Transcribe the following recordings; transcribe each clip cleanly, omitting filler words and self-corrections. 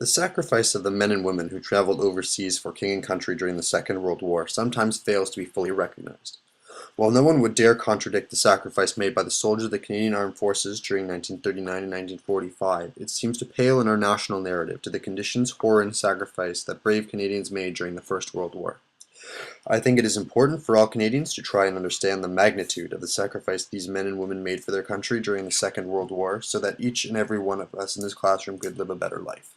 The sacrifice of the men and women who traveled overseas for king and country during the Second World War sometimes fails to be fully recognized. While no one would dare contradict the sacrifice made by the soldiers of the Canadian Armed Forces during 1939 and 1945, it seems to pale in our national narrative to the conditions, horror, and sacrifice that brave Canadians made during the First World War. I think it is important for all Canadians to try and understand the magnitude of the sacrifice these men and women made for their country during the Second World War so that each and every one of us in this classroom could live a better life.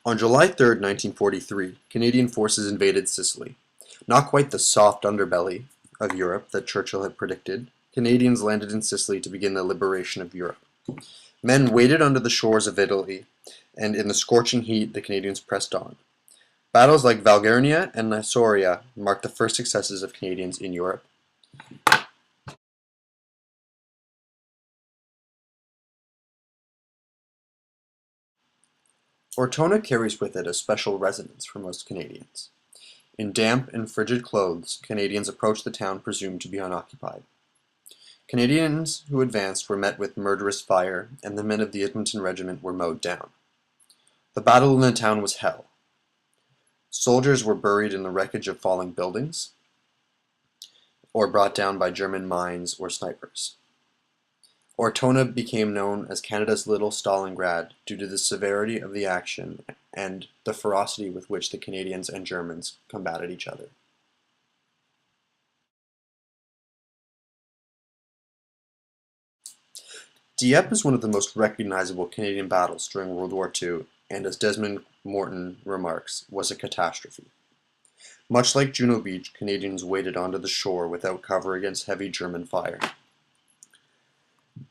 On July 3, 1943, Canadian forces invaded Sicily. Not quite the soft underbelly of Europe that Churchill had predicted, Canadians landed in Sicily to begin the liberation of Europe. Men waited under the shores of Italy, and in the scorching heat the Canadians pressed on. Battles like Valgernia and Nassauria marked the first successes of Canadians in Europe. Ortona carries with it a special resonance for most Canadians. In damp and frigid clothes, Canadians approached the town presumed to be unoccupied. Canadians who advanced were met with murderous fire, and the men of the Edmonton Regiment were mowed down. The battle in the town was hell. Soldiers were buried in the wreckage of falling buildings, or brought down by German mines or snipers. Ortona became known as Canada's Little Stalingrad due to the severity of the action and the ferocity with which the Canadians and Germans combated each other. Dieppe is one of the most recognizable Canadian battles during World War II, and as Desmond Morton remarks, was a catastrophe. Much like Juno Beach, Canadians waded onto the shore without cover against heavy German fire.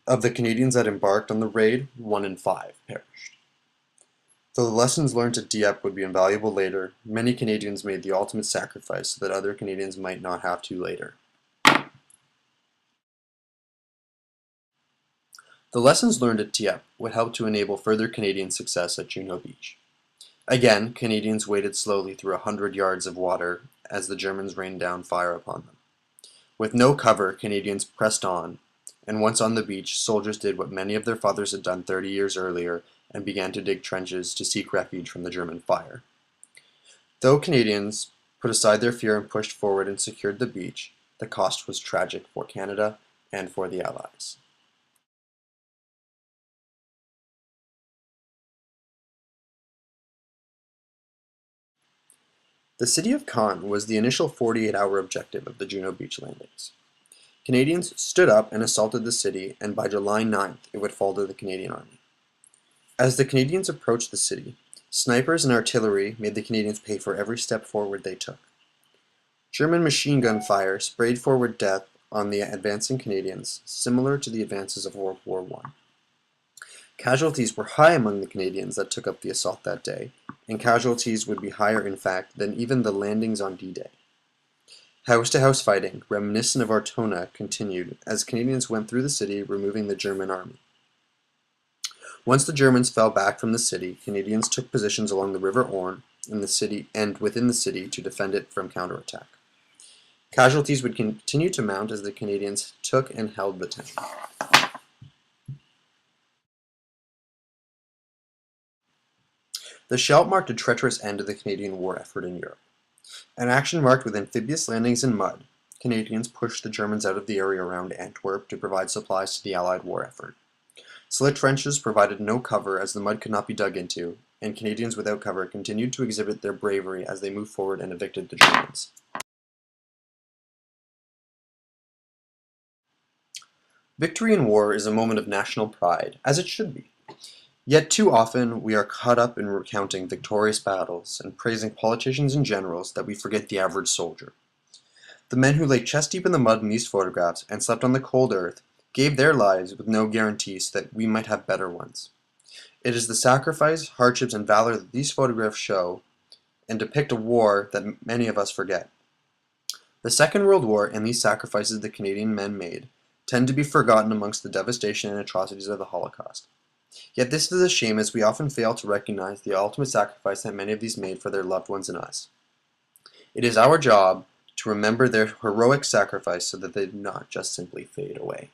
Of the Canadians that embarked on the raid, 1 in 5 perished. Though the lessons learned at Dieppe would be invaluable later, many Canadians made the ultimate sacrifice so that other Canadians might not have to later. The lessons learned at Dieppe would help to enable further Canadian success at Juno Beach. Again, Canadians waded slowly through 100 yards of water as the Germans rained down fire upon them. With no cover, Canadians pressed on, and once on the beach, soldiers did what many of their fathers had done 30 years earlier and began to dig trenches to seek refuge from the German fire. Though Canadians put aside their fear and pushed forward and secured the beach, the cost was tragic for Canada and for the Allies. The city of Caen was the initial 48-hour objective of the Juno Beach landings. Canadians stood up and assaulted the city, and by July 9th, it would fall to the Canadian Army. As the Canadians approached the city, snipers and artillery made the Canadians pay for every step forward they took. German machine gun fire sprayed forward death on the advancing Canadians, similar to the advances of World War I. Casualties were high among the Canadians that took up the assault that day, and casualties would be higher, in fact, than even the landings on D-Day. House-to-house fighting, reminiscent of Ortona, continued as Canadians went through the city, removing the German army. Once the Germans fell back from the city, Canadians took positions along the River Orne in the city and within the city to defend it from counterattack. Casualties would continue to mount as the Canadians took and held the town. The Scheldt marked a treacherous end to the Canadian war effort in Europe. An action marked with amphibious landings in mud, Canadians pushed the Germans out of the area around Antwerp to provide supplies to the Allied war effort. Slit trenches provided no cover as the mud could not be dug into, and Canadians without cover continued to exhibit their bravery as they moved forward and evicted the Germans. Victory in war is a moment of national pride, as it should be. Yet too often we are caught up in recounting victorious battles and praising politicians and generals that we forget the average soldier. The men who lay chest deep in the mud in these photographs and slept on the cold earth gave their lives with no guarantees that we might have better ones. It is the sacrifice, hardships, and valor that these photographs show and depict a war that many of us forget. The Second World War and these sacrifices the Canadian men made tend to be forgotten amongst the devastation and atrocities of the Holocaust. Yet this is a shame, as we often fail to recognize the ultimate sacrifice that many of these made for their loved ones and us. It is our job to remember their heroic sacrifice so that they do not just simply fade away.